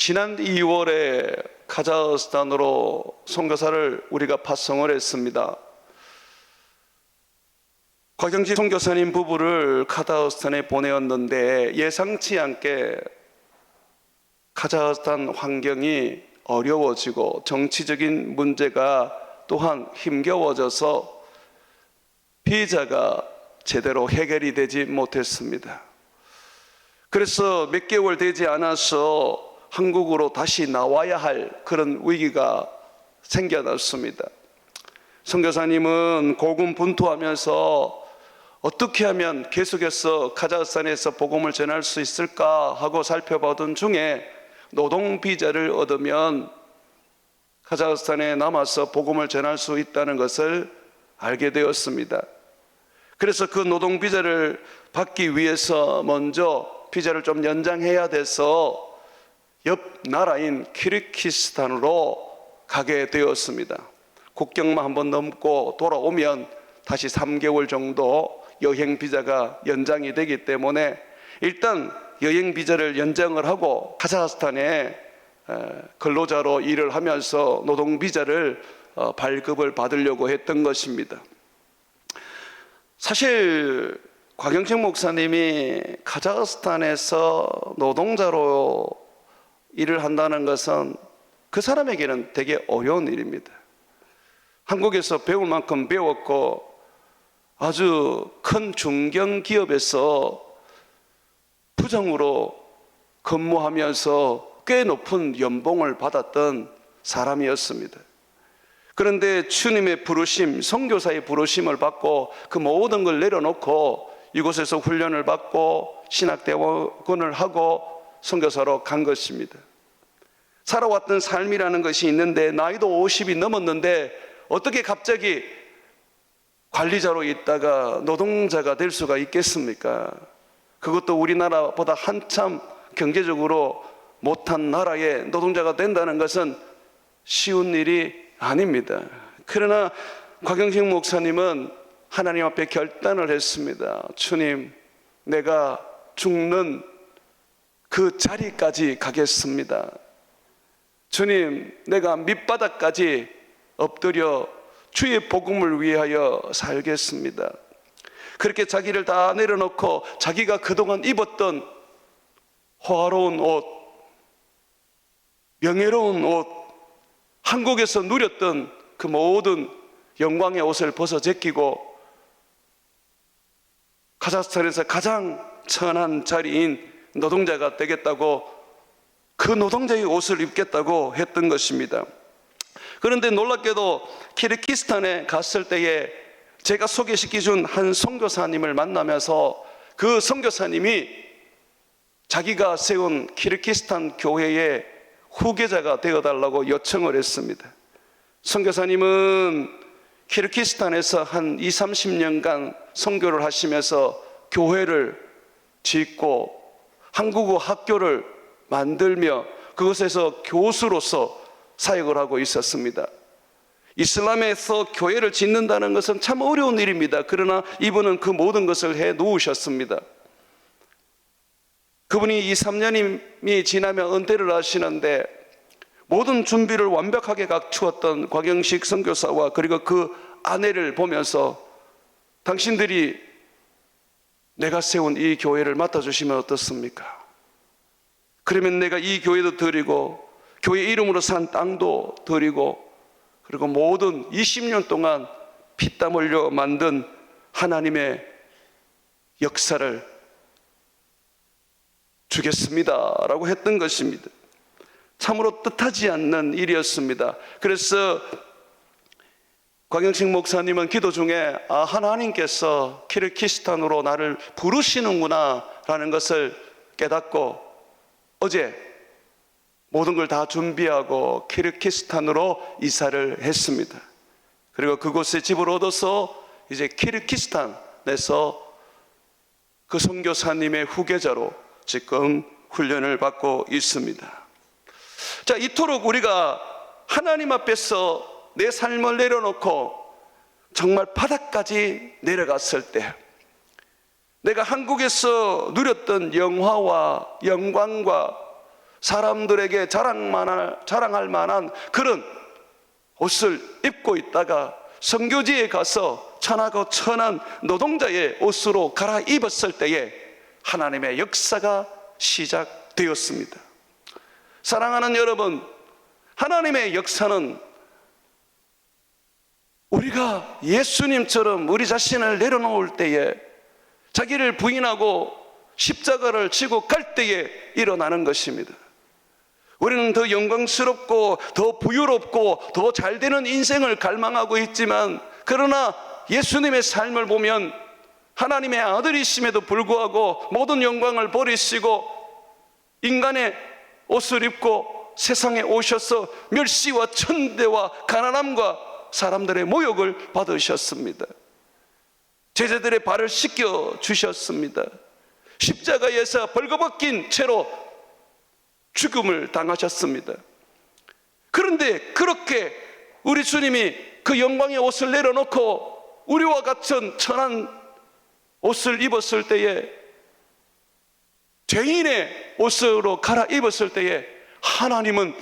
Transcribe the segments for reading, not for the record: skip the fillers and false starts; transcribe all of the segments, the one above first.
지난 2월에 카자흐스탄으로 선교사를 우리가 파송을 했습니다. 곽영지 선교사님 부부를 카자흐스탄에 보내었는데 예상치 않게 카자흐스탄 환경이 어려워지고 정치적인 문제가 또한 힘겨워져서 비자가 제대로 해결이 되지 못했습니다. 그래서 몇 개월 되지 않아서 한국으로 다시 나와야 할 그런 위기가 생겨났습니다. 선교사님은 고군분투하면서 어떻게 하면 계속해서 카자흐스탄에서 복음을 전할 수 있을까 하고 살펴보던 중에 노동 비자를 얻으면 카자흐스탄에 남아서 복음을 전할 수 있다는 것을 알게 되었습니다. 그래서 그 노동 비자를 받기 위해서 먼저 비자를 좀 연장해야 돼서 옆 나라인 키르기스탄으로 가게 되었습니다. 국경만 한번 넘고 돌아오면 다시 3개월 정도 여행 비자가 연장이 되기 때문에 일단 여행 비자를 연장을 하고 카자흐스탄에 근로자로 일을 하면서 노동 비자를 발급을 받으려고 했던 것입니다. 사실 곽영식 목사님이 카자흐스탄에서 노동자로 일을 한다는 것은 그 사람에게는 되게 어려운 일입니다. 한국에서 배울 만큼 배웠고 아주 큰 중견기업에서 부장으로 근무하면서 꽤 높은 연봉을 받았던 사람이었습니다. 그런데 주님의 부르심, 선교사의 부르심을 받고 그 모든 걸 내려놓고 이곳에서 훈련을 받고 신학대원을 하고 선교사로 간 것입니다. 살아왔던 삶이라는 것이 있는데 나이도 50이 넘었는데 어떻게 갑자기 관리자로 있다가 노동자가 될 수가 있겠습니까? 그것도 우리나라보다 한참 경제적으로 못한 나라의 노동자가 된다는 것은 쉬운 일이 아닙니다. 그러나 곽영식 목사님은 하나님 앞에 결단을 했습니다. 주님, 내가 죽는 그 자리까지 가겠습니다. 주님, 내가 밑바닥까지 엎드려 주의 복음을 위하여 살겠습니다. 그렇게 자기를 다 내려놓고 자기가 그동안 입었던 화려한 옷, 명예로운 옷, 한국에서 누렸던 그 모든 영광의 옷을 벗어 제끼고 카자흐스탄에서 가장 천한 자리인 노동자가 되겠다고, 그 노동자의 옷을 입겠다고 했던 것입니다. 그런데 놀랍게도 키르기스탄에 갔을 때에 제가 소개시켜준 한 선교사님을 만나면서 그 선교사님이 자기가 세운 키르기스탄 교회의 후계자가 되어달라고 요청을 했습니다. 선교사님은 키르기스탄에서 한 20-30년간 선교를 하시면서 교회를 짓고 한국어 학교를 만들며 그곳에서 교수로서 사역을 하고 있었습니다. 이슬람에서 교회를 짓는다는 것은 참 어려운 일입니다. 그러나 이분은 그 모든 것을 해 놓으셨습니다. 그분이 2-3년이 지나면 은퇴를 하시는데 모든 준비를 완벽하게 갖추었던 곽영식 선교사와 그리고 그 아내를 보면서 당신들이 내가 세운 이 교회를 맡아주시면 어떻습니까? 그러면 내가 이 교회도 드리고 교회 이름으로 산 땅도 드리고 그리고 모든 20년 동안 피땀 흘려 만든 하나님의 역사를 주겠습니다 라고 했던 것입니다. 참으로 뜻하지 않는 일이었습니다. 그래서 곽영식 목사님은 기도 중에 하나님께서 키르기스탄으로 나를 부르시는구나 라는 것을 깨닫고 어제 모든 걸 다 준비하고 키르기스탄으로 이사를 했습니다. 그리고 그곳에 집을 얻어서 이제 키르기스탄에서 그 선교사님의 후계자로 지금 훈련을 받고 있습니다. 자, 이토록 우리가 하나님 앞에서 내 삶을 내려놓고 정말 바닥까지 내려갔을 때 내가 한국에서 누렸던 영화와 영광과 사람들에게 자랑할 만한 그런 옷을 입고 있다가 선교지에 가서 천하고 천한 노동자의 옷으로 갈아입었을 때에 하나님의 역사가 시작되었습니다. 사랑하는 여러분, 하나님의 역사는 우리가 예수님처럼 우리 자신을 내려놓을 때에, 자기를 부인하고 십자가를 지고 갈 때에 일어나는 것입니다. 우리는 더 영광스럽고 더 부유롭고 더 잘되는 인생을 갈망하고 있지만, 그러나 예수님의 삶을 보면 하나님의 아들이심에도 불구하고 모든 영광을 버리시고 인간의 옷을 입고 세상에 오셔서 멸시와 천대와 가난함과 사람들의 모욕을 받으셨습니다. 제자들의 발을 씻겨 주셨습니다. 십자가에서 벌거벗긴 채로 죽음을 당하셨습니다. 그런데 그렇게 우리 주님이 그 영광의 옷을 내려놓고 우리와 같은 천한 옷을 입었을 때에, 죄인의 옷으로 갈아입었을 때에 하나님은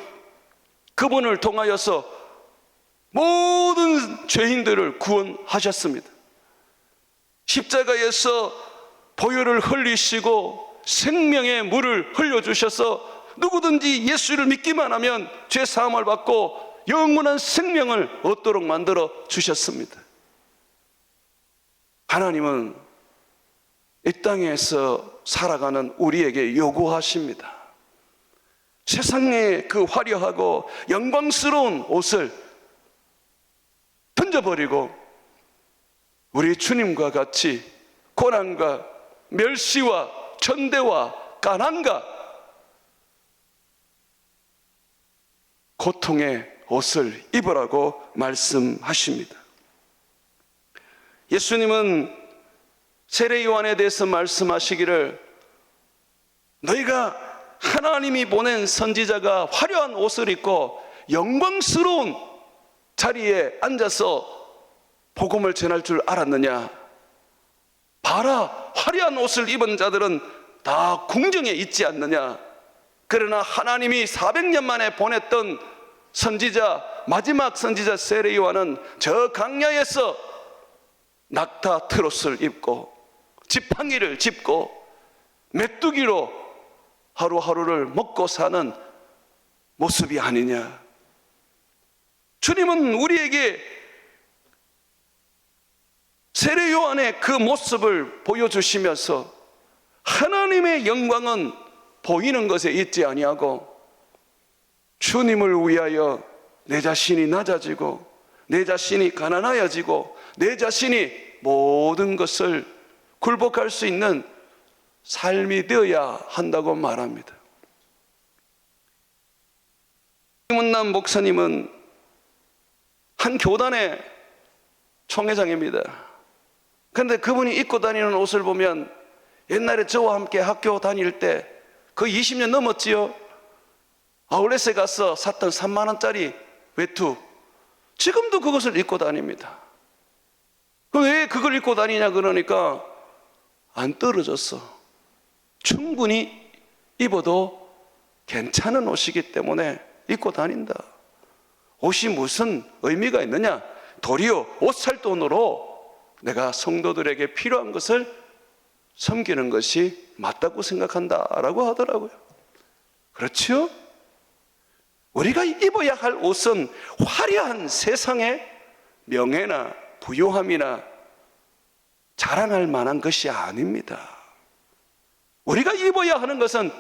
그분을 통하여서 모든 죄인들을 구원하셨습니다. 십자가에서 보혈을 흘리시고 생명의 물을 흘려주셔서 누구든지 예수를 믿기만 하면 죄 사함을 받고 영원한 생명을 얻도록 만들어 주셨습니다. 하나님은 이 땅에서 살아가는 우리에게 요구하십니다. 세상의 그 화려하고 영광스러운 옷을 던져버리고 우리 주님과 같이 고난과 멸시와 천대와 가난과 고통의 옷을 입으라고 말씀하십니다. 예수님은 세례 요한에 대해서 말씀하시기를, 너희가 하나님이 보낸 선지자가 화려한 옷을 입고 영광스러운 자리에 앉아서 복음을 전할 줄 알았느냐? 봐라, 화려한 옷을 입은 자들은 다 궁정에 있지 않느냐? 그러나 하나님이 400년 만에 보냈던 선지자, 마지막 선지자 세례 요한은 저 강야에서 낙타 트롯을 입고 지팡이를 짚고 메뚜기로 하루하루를 먹고 사는 모습이 아니냐? 주님은 우리에게 세례 요한의 그 모습을 보여주시면서 하나님의 영광은 보이는 것에 있지 아니하고 주님을 위하여 내 자신이 낮아지고 내 자신이 가난하여지고 내 자신이 모든 것을 굴복할 수 있는 삶이 되어야 한다고 말합니다. 김은남 목사님은 한 교단의 총회장입니다. 그런데 그분이 입고 다니는 옷을 보면 옛날에 저와 함께 학교 다닐 때 거의 20년 넘었지요. 아울렛에 가서 샀던 3만 원짜리 외투, 지금도 그것을 입고 다닙니다. 왜 그걸 입고 다니냐 그러니까 안 떨어졌어. 충분히 입어도 괜찮은 옷이기 때문에 입고 다닌다. 옷이 무슨 의미가 있느냐? 도리어 옷 살 돈으로 내가 성도들에게 필요한 것을 섬기는 것이 맞다고 생각한다라고 하더라고요. 그렇죠? 우리가 입어야 할 옷은 화려한 세상의 명예나 부요함이나 자랑할 만한 것이 아닙니다. 우리가 입어야 하는 것은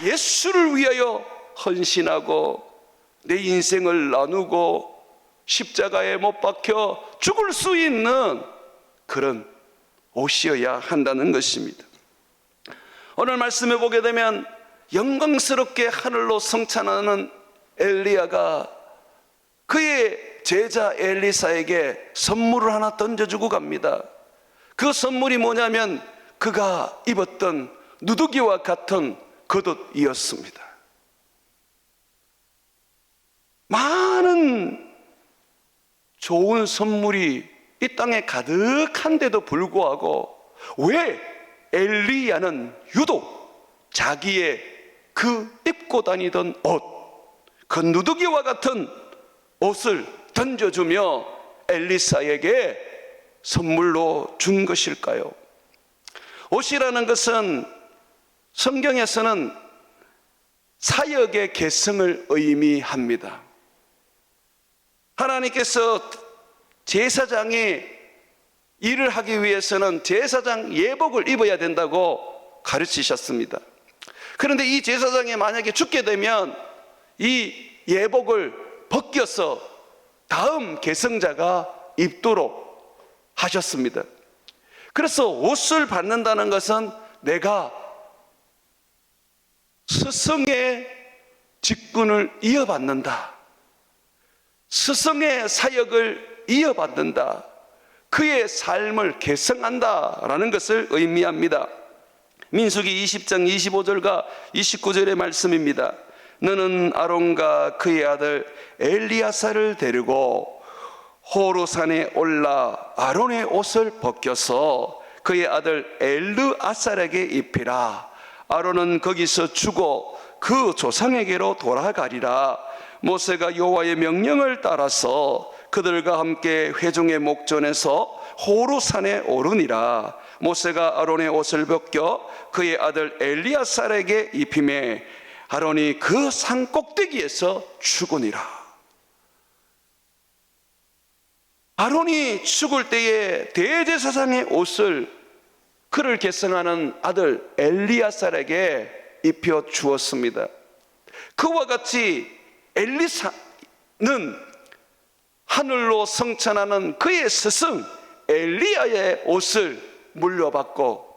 예수를 위하여 헌신하고 내 인생을 나누고 십자가에 못 박혀 죽을 수 있는 그런 옷이어야 한다는 것입니다. 오늘 말씀해 보게 되면 영광스럽게 하늘로 성찬하는 엘리야가 그의 제자 엘리사에게 선물을 하나 던져주고 갑니다. 그 선물이 뭐냐면 그가 입었던 누더기와 같은 겉옷이었습니다. 많은 좋은 선물이 이 땅에 가득한데도 불구하고 왜 엘리야는 유독 자기의 그 입고 다니던 옷, 그 누더기와 같은 옷을 던져주며 엘리사에게 선물로 준 것일까요? 옷이라는 것은 성경에서는 사역의 계승을 의미합니다. 하나님께서 제사장이 일을 하기 위해서는 제사장 예복을 입어야 된다고 가르치셨습니다. 그런데 이 제사장이 만약에 죽게 되면 이 예복을 벗겨서 다음 계승자가 입도록 하셨습니다. 그래서 옷을 받는다는 것은 내가 스승의 직분을 이어받는다, 스승의 사역을 이어받는다, 그의 삶을 계승한다라는 것을 의미합니다. 민수기 20장 25절과 29절의 말씀입니다. 너는 아론과 그의 아들 엘리야사를 데리고 호르산에 올라 아론의 옷을 벗겨서 그의 아들 엘르아살에게 입히라. 아론은 거기서 죽어 그 조상에게로 돌아가리라. 모세가 여호와의 명령을 따라서 그들과 함께 회중의 목전에서 호르산에 오르니라. 모세가 아론의 옷을 벗겨 그의 아들 엘리아살에게 입히매 아론이 그 산 꼭대기에서 죽으니라. 아론이 죽을 때에 대제사장의 옷을 그를 계승하는 아들 엘리아살에게 입혀 주었습니다. 그와 같이 엘리사는 하늘로 성천하는 그의 스승 엘리야의 옷을 물려받고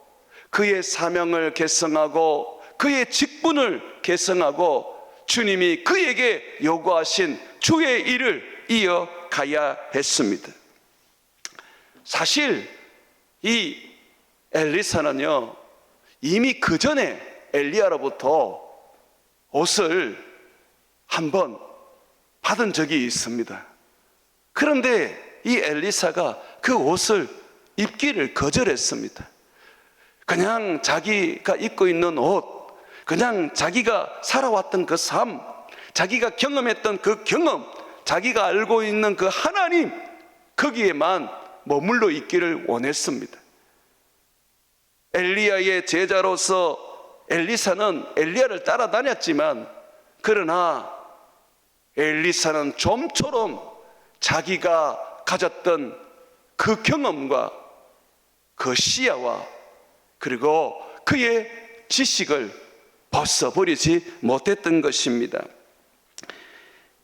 그의 사명을 계승하고 그의 직분을 계승하고 주님이 그에게 요구하신 주의 일을 이어가야 했습니다. 사실 이 엘리사는요, 이미 그 전에 엘리야로부터 옷을 한번 받은 적이 있습니다. 그런데 이 엘리사가 그 옷을 입기를 거절했습니다. 그냥 자기가 입고 있는 옷, 그냥 자기가 살아왔던 그 삶, 자기가 경험했던 그 경험, 자기가 알고 있는 그 하나님, 거기에만 머물러 있기를 원했습니다. 엘리야의 제자로서 엘리사는 엘리야를 따라다녔지만, 그러나 엘리사는 좀처럼 자기가 가졌던 그 경험과 그 시야와 그리고 그의 지식을 벗어버리지 못했던 것입니다.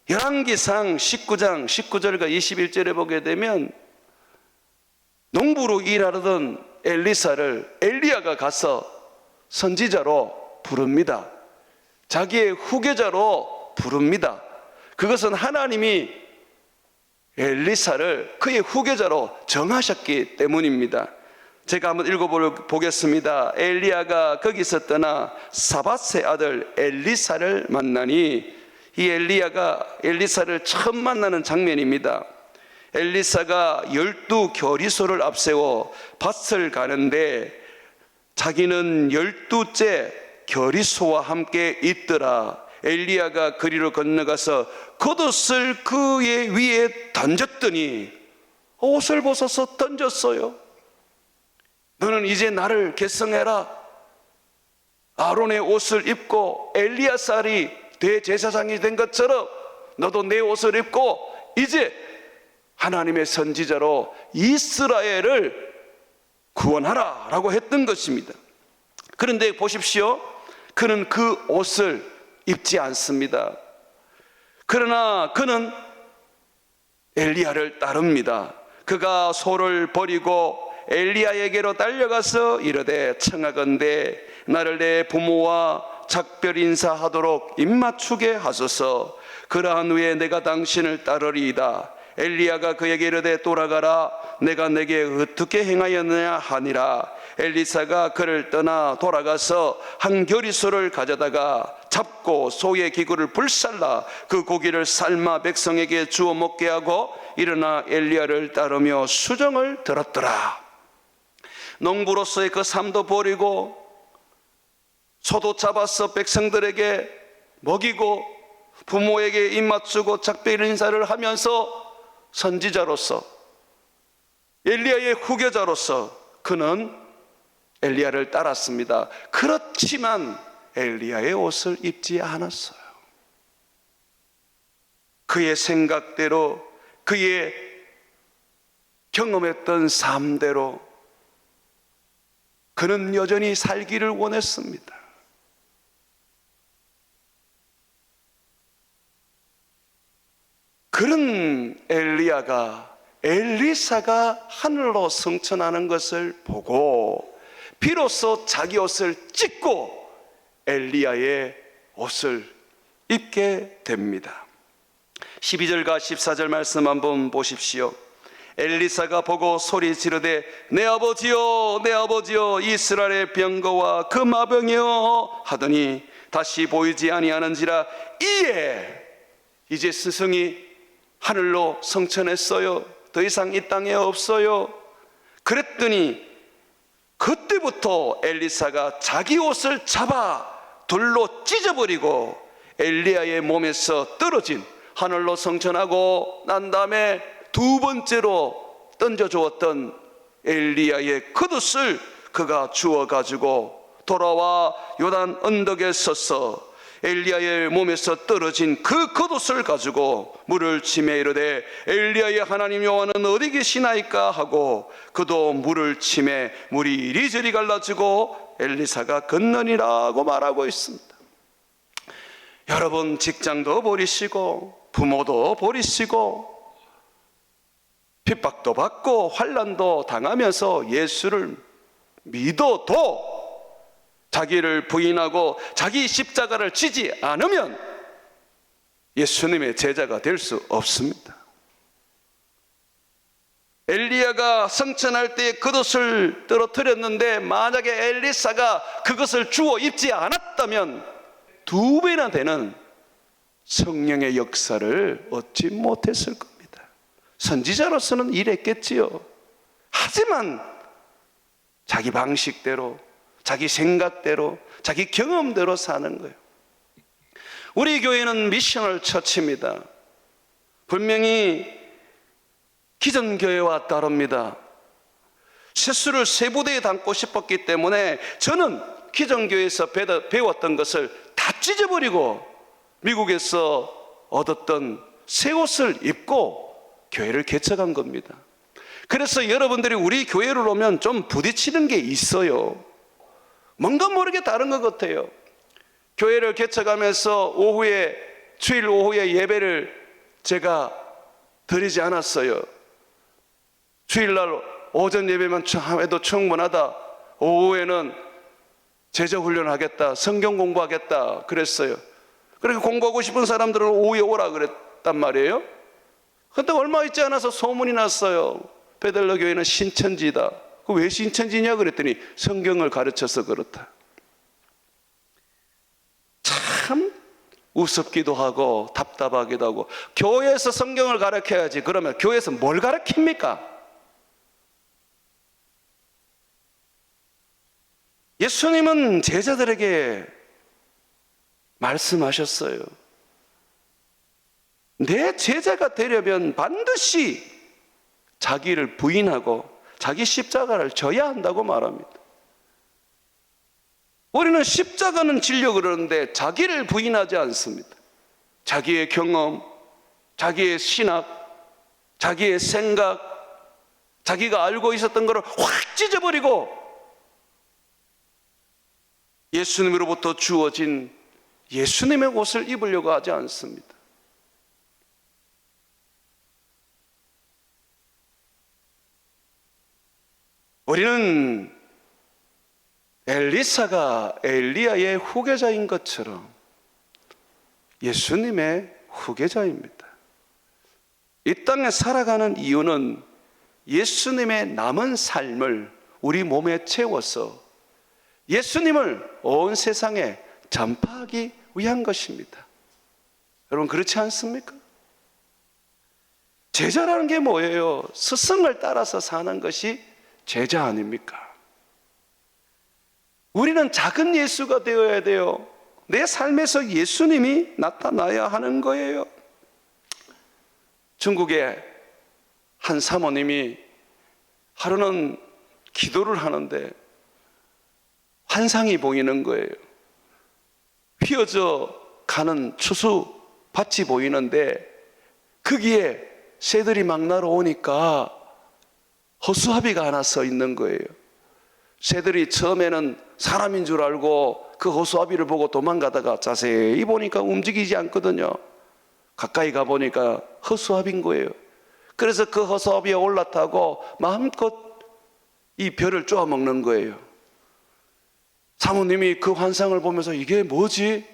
열왕기상 19장 19절과 21절에 보게 되면 농부로 일하던 엘리사를 엘리야가 가서 선지자로 부릅니다. 자기의 후계자로 부릅니다. 그것은 하나님이 엘리사를 그의 후계자로 정하셨기 때문입니다. 제가 한번 읽어보겠습니다. 엘리야가 거기서 떠나 사밧의 아들 엘리사를 만나니, 이 엘리야가 엘리사를 처음 만나는 장면입니다. 엘리사가 12 교리소를 앞세워 밭을 가는데 자기는 12째 교리소와 함께 있더라. 엘리야가 거리로 건너가서 겉옷을 그의 위에 던졌더니 옷을 벗어서 던졌어요. 너는 이제 나를 계승해라. 아론의 옷을 입고 엘리야살이 대제사장이 된 것처럼 너도 내 옷을 입고 이제 하나님의 선지자로 이스라엘을 구원하라 라고 했던 것입니다. 그런데 보십시오, 그는 그 옷을 입지 않습니다. 그러나 그는 엘리야를 따릅니다. 그가 소를 버리고 엘리야에게로 달려가서 이르되 청하건대 나를 내 부모와 작별 인사하도록 입맞추게 하소서. 그러한 후에 내가 당신을 따르리이다. 엘리야가 그에게 이르되 돌아가라. 내가 내게 어떻게 행하였느냐 하니라. 엘리사가 그를 떠나 돌아가서 한 교리소를 가져다가 잡고 소의 기구를 불살라 그 고기를 삶아 백성에게 주어 먹게 하고 일어나 엘리야를 따르며 수정을 들었더라. 농부로서의 그 삶도 버리고 소도 잡아서 백성들에게 먹이고 부모에게 입맞추고 작별 인사를 하면서 선지자로서 엘리야의 후계자로서 그는 엘리야를 따랐습니다. 그렇지만 엘리야의 옷을 입지 않았어요. 그의 생각대로, 그의 경험했던 삶대로 그는 여전히 살기를 원했습니다. 그런 엘리야가 엘리사가 하늘로 승천하는 것을 보고 비로소 자기 옷을 찢고 엘리야의 옷을 입게 됩니다. 12절과 14절 말씀 한번 보십시오. 엘리사가 보고 소리 지르되 내 아버지여 내 아버지여 이스라엘의 병거와 그 마병이여 하더니 다시 보이지 아니하는지라. 이에 이제 스승이 하늘로 승천했어요. 더 이상 이 땅에 없어요. 그랬더니 그때부터 엘리사가 자기 옷을 잡아 돌로 찢어버리고 엘리야의 몸에서 떨어진, 하늘로 승천하고 난 다음에 두 번째로 던져주었던 엘리야의 겉옷을 그가 주워가지고 돌아와 요단 언덕에 서서 엘리야의 몸에서 떨어진 그 겉옷을 가지고 물을 치매 이르되 엘리야의 하나님 여호와는 어디 계시나이까 하고 그도 물을 치매 물이 이리저리 갈라지고 엘리사가 건너니라고 말하고 있습니다. 여러분, 직장도 버리시고 부모도 버리시고 핍박도 받고 환난도 당하면서 예수를 믿어도 자기를 부인하고 자기 십자가를 지지 않으면 예수님의 제자가 될 수 없습니다. 엘리야가 승천할 때 겉옷을 떨어뜨렸는데 만약에 엘리사가 그것을 주워 입지 않았다면 두 배나 되는 성령의 역사를 얻지 못했을 겁니다. 선지자로서는 이랬겠지요. 하지만 자기 방식대로, 자기 생각대로, 자기 경험대로 사는 거예요. 우리 교회는 미셔널 처치입니다. 분명히 기존 교회와 다릅니다. 세수를 세 부대에 담고 싶었기 때문에 저는 기존 교회에서 배웠던 것을 다 찢어버리고 미국에서 얻었던 새 옷을 입고 교회를 개척한 겁니다. 그래서 여러분들이 우리 교회를 오면 좀 부딪히는 게 있어요. 뭔가 모르게 다른 것 같아요. 교회를 개척하면서 오후에, 주일 오후에 예배를 제가 드리지 않았어요. 주일날 오전 예배만 해도 충분하다, 오후에는 제자훈련을 하겠다, 성경 공부하겠다 그랬어요. 그렇게 공부하고 싶은 사람들은 오후에 오라 그랬단 말이에요. 그런데 얼마 있지 않아서 소문이 났어요. 베들러 교회는 신천지다. 그 왜 신천지냐 그랬더니 성경을 가르쳐서 그렇다. 참 우습기도 하고 답답하기도 하고. 교회에서 성경을 가르쳐야지. 그러면 교회에서 뭘 가르칩니까? 예수님은 제자들에게 말씀하셨어요. 내 제자가 되려면 반드시 자기를 부인하고 자기 십자가를 져야 한다고 말합니다. 우리는 십자가는 지려고 그러는데 자기를 부인하지 않습니다. 자기의 경험, 자기의 신학, 자기의 생각, 자기가 알고 있었던 것을 확 찢어버리고 예수님으로부터 주어진 예수님의 옷을 입으려고 하지 않습니다. 우리는 엘리사가 엘리야의 후계자인 것처럼 예수님의 후계자입니다. 이 땅에 살아가는 이유는 예수님의 남은 삶을 우리 몸에 채워서 예수님을 온 세상에 전파하기 위한 것입니다. 여러분, 그렇지 않습니까? 제자라는 게 뭐예요? 스승을 따라서 사는 것이 제자 아닙니까? 우리는 작은 예수가 되어야 돼요. 내 삶에서 예수님이 나타나야 하는 거예요. 중국의 한 사모님이 하루는 기도를 하는데 환상이 보이는 거예요. 휘어져 가는 추수 밭이 보이는데 거기에 새들이 막 날아오니까 허수아비가 하나 서 있는 거예요. 새들이 처음에는 사람인 줄 알고 그 허수아비를 보고 도망가다가 자세히 보니까 움직이지 않거든요. 가까이 가보니까 허수아비인 거예요. 그래서 그 허수아비에 올라타고 마음껏 이 벼를 쪼아 먹는 거예요. 사모님이 그 환상을 보면서 이게 뭐지?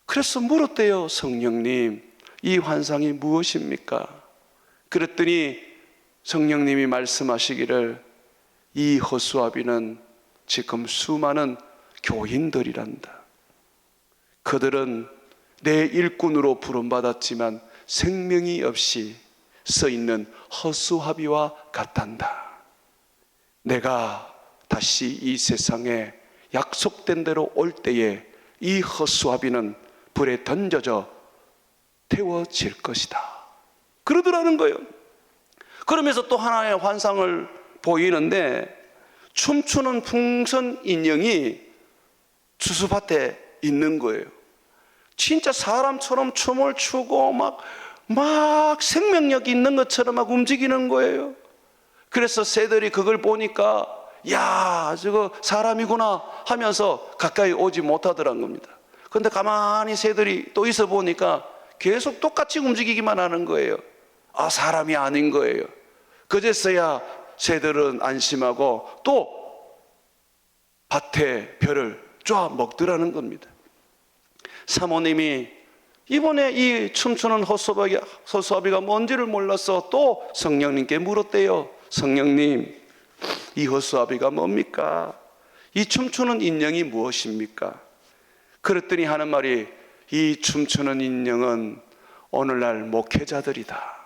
그래서 물었대요. 성령님, 이 환상이 무엇입니까? 그랬더니 성령님이 말씀하시기를 이 허수아비는 지금 수많은 교인들이란다. 그들은 내 일꾼으로 부름받았지만 생명이 없이 서 있는 허수아비와 같단다. 내가 다시 이 세상에 약속된 대로 올 때에 이 허수아비는 불에 던져져 태워질 것이다. 그러더라는 거예요. 그러면서 또 하나의 환상을 보이는데 춤추는 풍선 인형이 추수밭에 있는 거예요. 진짜 사람처럼 춤을 추고 막 생명력이 있는 것처럼 막 움직이는 거예요. 그래서 새들이 그걸 보니까 야, 저거 사람이구나 하면서 가까이 오지 못하더란 겁니다. 그런데 가만히 새들이 또 있어 보니까 계속 똑같이 움직이기만 하는 거예요. 아, 사람이 아닌 거예요. 그제서야 새들은 안심하고 또 밭에 벼를 쪼아 먹더라는 겁니다. 사모님이 이번에 이 춤추는 허수아비가 뭔지를 몰라서 또 성령님께 물었대요. 성령님, 이 허수아비가 뭡니까? 이 춤추는 인형이 무엇입니까? 그랬더니 하는 말이 이 춤추는 인형은 오늘날 목회자들이다.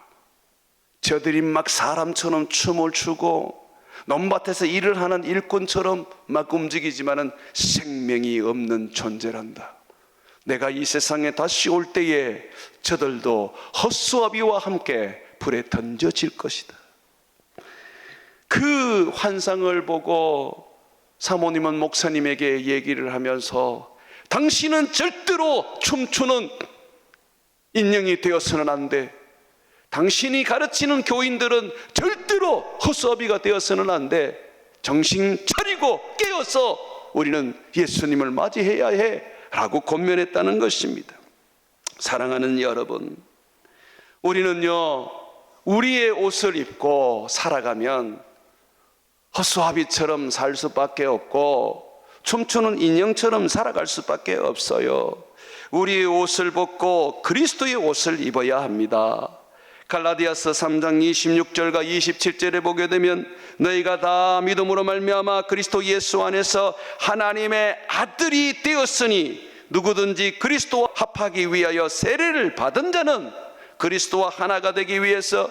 저들이 막 사람처럼 춤을 추고 논밭에서 일을 하는 일꾼처럼 막 움직이지만은 생명이 없는 존재란다. 내가 이 세상에 다시 올 때에 저들도 허수아비와 함께 불에 던져질 것이다. 그 환상을 보고 사모님은 목사님에게 얘기를 하면서 당신은 절대로 춤추는 인형이 되어서는 안 돼. 당신이 가르치는 교인들은 절대로 허수아비가 되어서는 안 돼. 정신 차리고 깨어서 우리는 예수님을 맞이해야 해 라고 권면했다는 것입니다. 사랑하는 여러분, 우리는요 우리의 옷을 입고 살아가면 허수아비처럼 살 수밖에 없고 춤추는 인형처럼 살아갈 수밖에 없어요. 우리의 옷을 벗고 그리스도의 옷을 입어야 합니다. 갈라디아서 3장 26절과 27절에 보게 되면 너희가 다 믿음으로 말미암아 그리스도 예수 안에서 하나님의 아들이 되었으니 누구든지 그리스도와 합하기 위하여 세례를 받은 자는 그리스도와 하나가 되기 위해서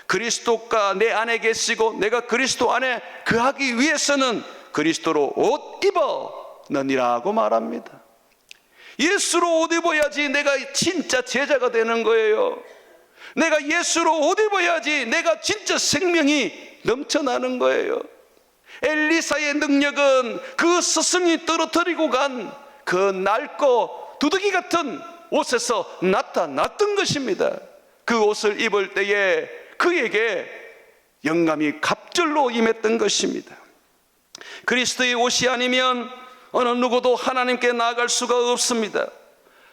그리스도가 내 안에 계시고 내가 그리스도 안에 거하기 위해서는 그리스도로 옷 입어느니라고 말합니다. 예수로 옷 입어야지 내가 진짜 제자가 되는 거예요. 내가 예수로 옷 입어야지 내가 진짜 생명이 넘쳐나는 거예요. 엘리사의 능력은 그 스승이 떨어뜨리고 간 그 낡고 두더기 같은 옷에서 나타났던 것입니다. 그 옷을 입을 때에 그에게 영감이 갑절로 임했던 것입니다. 그리스도의 옷이 아니면 어느 누구도 하나님께 나아갈 수가 없습니다.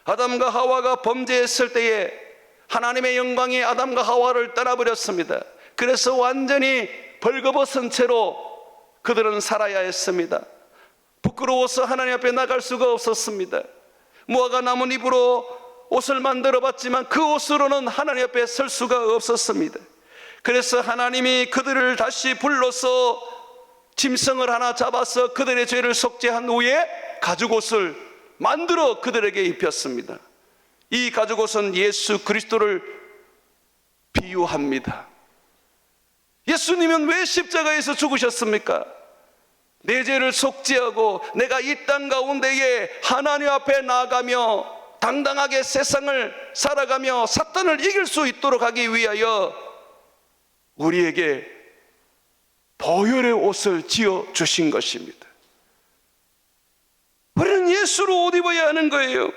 아담과 하와가 범죄했을 때에 하나님의 영광이 아담과 하와를 떠나버렸습니다. 그래서 완전히 벌거벗은 채로 그들은 살아야 했습니다. 부끄러워서 하나님 앞에 나갈 수가 없었습니다. 무화과 나무 잎으로 옷을 만들어 봤지만 그 옷으로는 하나님 앞에 설 수가 없었습니다. 그래서 하나님이 그들을 다시 불러서 짐승을 하나 잡아서 그들의 죄를 속죄한 후에 가죽옷을 만들어 그들에게 입혔습니다. 이 가죽옷은 예수 그리스도를 비유합니다. 예수님은 왜 십자가에서 죽으셨습니까? 내 죄를 속죄하고 내가 이 땅 가운데에 하나님 앞에 나아가며 당당하게 세상을 살아가며 사탄을 이길 수 있도록 하기 위하여 우리에게 보혈의 옷을 지어 주신 것입니다. 우리는 예수로 옷 입어야 하는 거예요.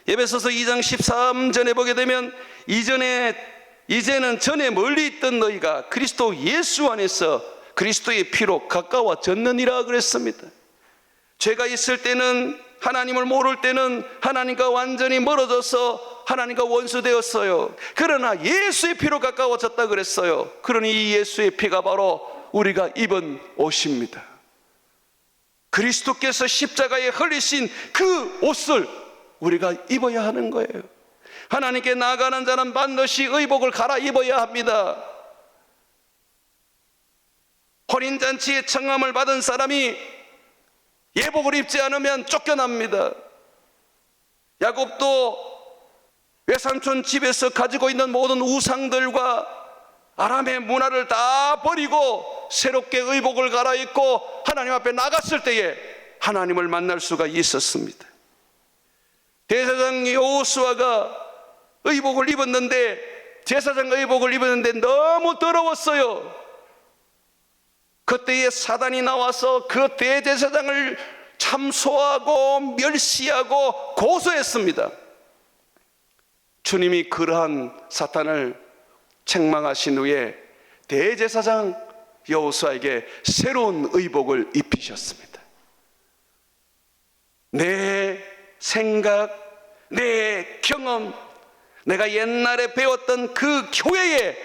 에베소서 2장 13절에 보게 되면 이제는 전에 멀리 있던 너희가 그리스도 예수 안에서 그리스도의 피로 가까워졌느니라 그랬습니다. 죄가 있을 때는, 하나님을 모를 때는 하나님과 완전히 멀어져서 하나님과 원수되었어요. 그러나 예수의 피로 가까워졌다 그랬어요. 그러니 이 예수의 피가 바로 우리가 입은 옷입니다. 그리스도께서 십자가에 흘리신 그 옷을 우리가 입어야 하는 거예요. 하나님께 나아가는 자는 반드시 의복을 갈아입어야 합니다. 혼인잔치에 청함을 받은 사람이 예복을 입지 않으면 쫓겨납니다. 야곱도 외삼촌 집에서 가지고 있는 모든 우상들과 아람의 문화를 다 버리고 새롭게 의복을 갈아입고 하나님 앞에 나갔을 때에 하나님을 만날 수가 있었습니다. 대제사장 여호수아가 의복을 입었는데, 제사장 의복을 입었는데 너무 더러웠어요. 그때에 사단이 나와서 그 대제사장을 참소하고 멸시하고 고소했습니다. 주님이 그러한 사탄을 책망하신 후에 대제사장 여호수아에게 새로운 의복을 입히셨습니다. 내 생각, 내 경험, 내가 옛날에 배웠던 그 교회의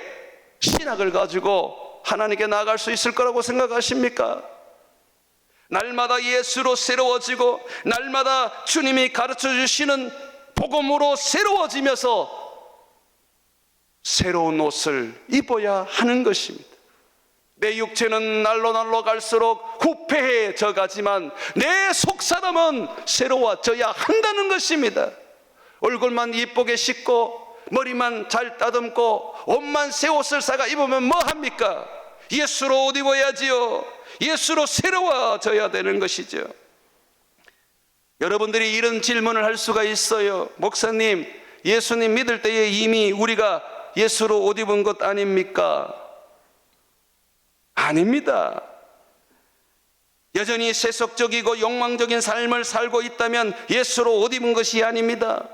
신학을 가지고 하나님께 나아갈 수 있을 거라고 생각하십니까? 날마다 예수로 새로워지고 날마다 주님이 가르쳐 주시는 복음으로 새로워지면서 새로운 옷을 입어야 하는 것입니다. 내 육체는 날로 날로 갈수록 후패해져 가지만 내 속사람은 새로워져야 한다는 것입니다. 얼굴만 이쁘게 씻고 머리만 잘 따듬고 옷만 새 옷을 사가 입으면 뭐합니까? 예수로 옷 입어야지요. 예수로 새로워져야 되는 것이죠. 여러분들이 이런 질문을 할 수가 있어요. 목사님, 예수님 믿을 때에 이미 우리가 예수로 옷 입은 것 아닙니까? 아닙니다. 여전히 세속적이고 욕망적인 삶을 살고 있다면 예수로 옷 입은 것이 아닙니다.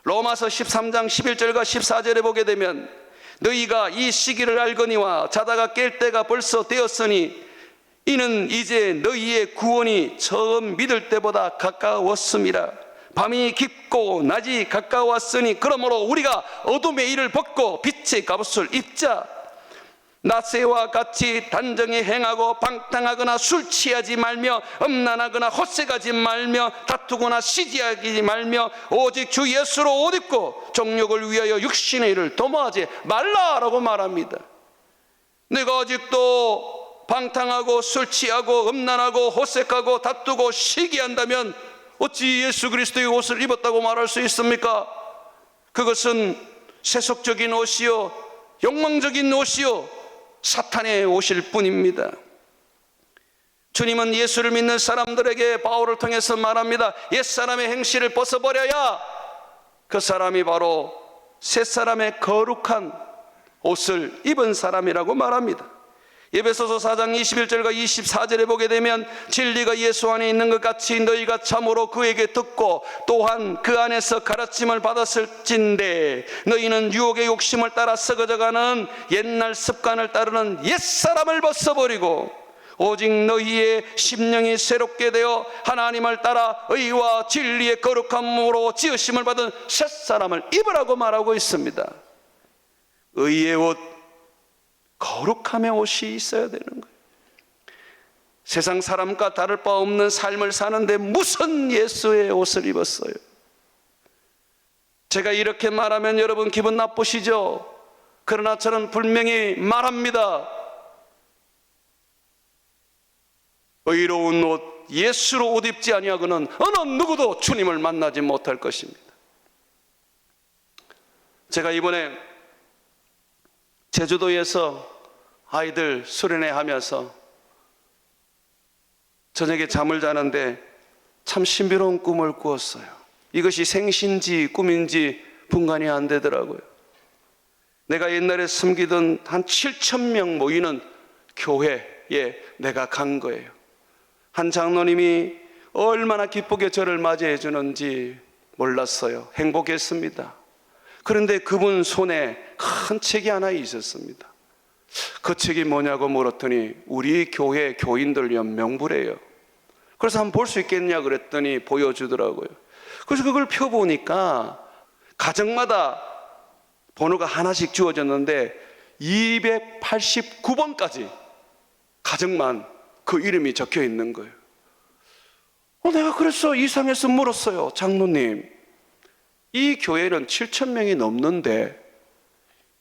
로마서 13장 11절과 14절에 보게 되면 너희가 이 시기를 알거니와 자다가 깰 때가 벌써 되었으니 이는 이제 너희의 구원이 처음 믿을 때보다 가까웠음이라. 밤이 깊고 낮이 가까웠으니 그러므로 우리가 어둠의 일을 벗고 빛의 갑옷을 입자. 낮새와 같이 단정히 행하고 방탕하거나 술 취하지 말며 음란하거나 헛새가지 말며 다투거나 시기하지 말며 오직 주 예수로 옷 입고 정욕을 위하여 육신의 일을 도모하지 말라라고 말합니다. 내가 아직도 방탕하고 술 취하고 음란하고 헛새하고 다투고 시기한다면 어찌 예수 그리스도의 옷을 입었다고 말할 수 있습니까? 그것은 세속적인 옷이요 욕망적인 옷이요 사탄의 옷일 뿐입니다. 주님은 예수를 믿는 사람들에게 바울을 통해서 말합니다. 옛사람의 행실을 벗어버려야 그 사람이 바로 새사람의 거룩한 옷을 입은 사람이라고 말합니다. 에베소서 4장 21절과 24절에 보게 되면 진리가 예수 안에 있는 것 같이 너희가 참으로 그에게 듣고 또한 그 안에서 가르침을 받았을진데 너희는 유혹의 욕심을 따라 썩어져가는 옛날 습관을 따르는 옛사람을 벗어버리고 오직 너희의 심령이 새롭게 되어 하나님을 따라 의와 진리의 거룩함으로 지으심을 받은 새사람을 입으라고 말하고 있습니다. 의의 옷, 거룩함의 옷이 있어야 되는 거예요. 세상 사람과 다를 바 없는 삶을 사는데 무슨 예수의 옷을 입었어요? 제가 이렇게 말하면 여러분 기분 나쁘시죠? 그러나 저는 분명히 말합니다. 의로운 옷, 예수로 옷 입지 아니하고는 어느 누구도 주님을 만나지 못할 것입니다. 제가 이번에 제주도에서 아이들 수련회 하면서 저녁에 잠을 자는데 참 신비로운 꿈을 꾸었어요. 이것이 생신지 꿈인지 분간이 안 되더라고요. 내가 옛날에 섬기던 한 7,000명 모이는 교회에 내가 간 거예요. 한 장로님이 얼마나 기쁘게 저를 맞이해 주는지 몰랐어요. 행복했습니다. 그런데 그분 손에 큰 책이 하나 있었습니다. 그 책이 뭐냐고 물었더니 우리 교회 교인들 위한 명부래요. 그래서 한번 볼 수 있겠냐 그랬더니 보여주더라고요. 그래서 그걸 펴보니까 가정마다 번호가 하나씩 주어졌는데 289번까지 가정만 그 이름이 적혀 있는 거예요. 내가 그래서 이상해서 물었어요. 장로님, 이 교회는 7,000명이 넘는데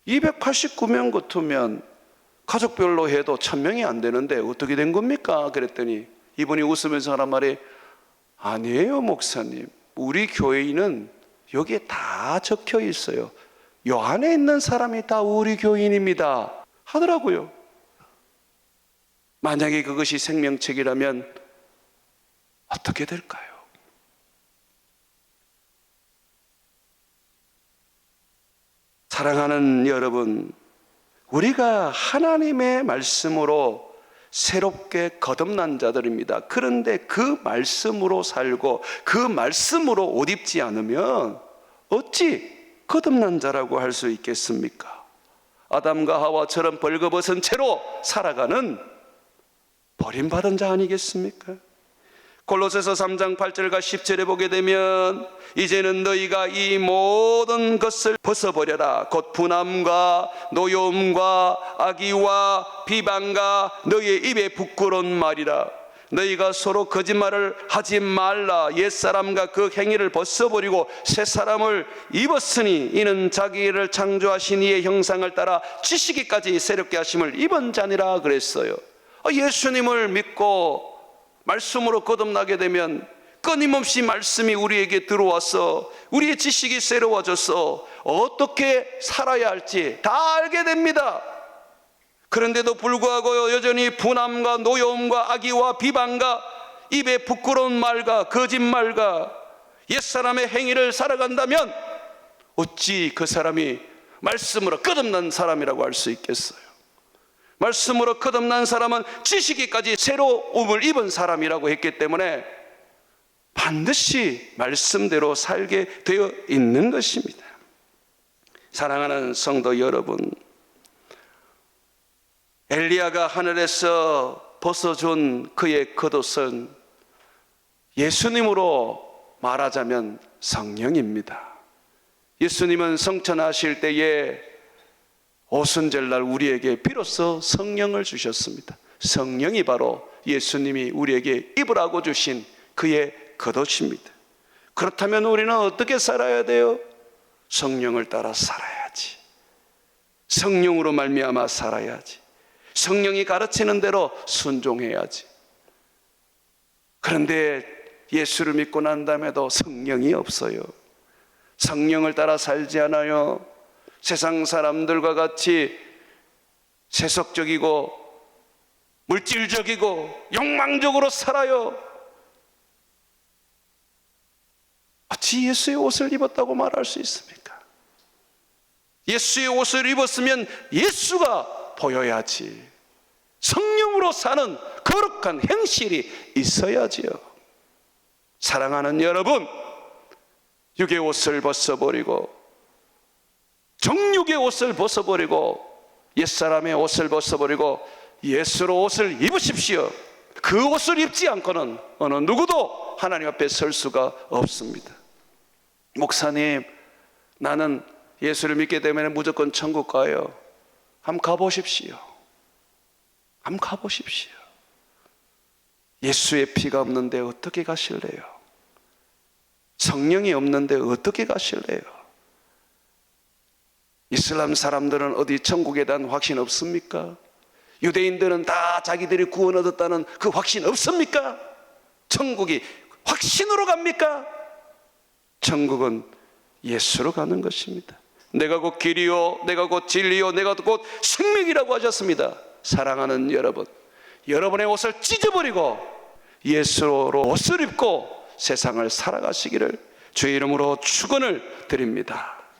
289명 같으면 가족별로 해도 1,000명이 안 되는데 어떻게 된 겁니까? 그랬더니 이분이 웃으면서 하는 말이, 아니에요 목사님, 우리 교인은 여기에 다 적혀 있어요. 요 안에 있는 사람이 다 우리 교인입니다 하더라고요. 만약에 그것이 생명책이라면 어떻게 될까요? 사랑하는 여러분, 우리가 하나님의 말씀으로 새롭게 거듭난 자들입니다. 그런데 그 말씀으로 살고 그 말씀으로 옷 입지 않으면 어찌 거듭난 자라고 할 수 있겠습니까? 아담과 하와처럼 벌거벗은 채로 살아가는 버림받은 자 아니겠습니까? 골로새서 3장 8절과 10절에 보게 되면 이제는 너희가 이 모든 것을 벗어버려라. 곧 분함과 노여움과 악의와 비방과 너희의 입에 부끄러운 말이라. 너희가 서로 거짓말을 하지 말라. 옛사람과 그 행위를 벗어버리고 새 사람을 입었으니 이는 자기를 창조하신 이의 형상을 따라 지시기까지 새롭게 하심을 입은 자니라 그랬어요. 예수님을 믿고 말씀으로 거듭나게 되면 끊임없이 말씀이 우리에게 들어와서 우리의 지식이 새로워져서 어떻게 살아야 할지 다 알게 됩니다. 그런데도 불구하고 여전히 분함과 노여움과 악의와 비방과 입에 부끄러운 말과 거짓말과 옛사람의 행위를 살아간다면 어찌 그 사람이 말씀으로 거듭난 사람이라고 할 수 있겠어요? 말씀으로 거듭난 사람은 지식이까지 새로움을 입은 사람이라고 했기 때문에 반드시 말씀대로 살게 되어 있는 것입니다. 사랑하는 성도 여러분, 엘리야가 하늘에서 벗어준 그의 겉옷은 예수님으로 말하자면 성령입니다. 예수님은 성천하실 때에 오순절날 우리에게 비로소 성령을 주셨습니다. 성령이 바로 예수님이 우리에게 입으라고 주신 그의 겉옷입니다. 그렇다면 우리는 어떻게 살아야 돼요? 성령을 따라 살아야지. 성령으로 말미암아 살아야지. 성령이 가르치는 대로 순종해야지. 그런데 예수를 믿고 난 다음에도 성령이 없어요. 성령을 따라 살지 않아요. 세상 사람들과 같이 세속적이고 물질적이고 욕망적으로 살아요. 어찌 예수의 옷을 입었다고 말할 수 있습니까? 예수의 옷을 입었으면 예수가 보여야지. 성령으로 사는 거룩한 행실이 있어야지요. 사랑하는 여러분, 육의 옷을 벗어버리고 정욕의 옷을 벗어버리고 옛사람의 옷을 벗어버리고 예수로 옷을 입으십시오. 그 옷을 입지 않고는 어느 누구도 하나님 앞에 설 수가 없습니다. 목사님, 나는 예수를 믿기 때문에 무조건 천국 가요. 한번 가보십시오. 한번 가보십시오. 예수의 피가 없는데 어떻게 가실래요? 성령이 없는데 어떻게 가실래요? 이슬람 사람들은 어디 천국에 대한 확신 없습니까? 유대인들은 다 자기들이 구원 얻었다는 그 확신 없습니까? 천국이 확신으로 갑니까? 천국은 예수로 가는 것입니다. 내가 곧 길이요, 내가 곧 진리요, 내가 곧 생명이라고 하셨습니다. 사랑하는 여러분, 여러분의 옷을 찢어버리고 예수로 옷을 입고 세상을 살아가시기를 주의 이름으로 축원을 드립니다.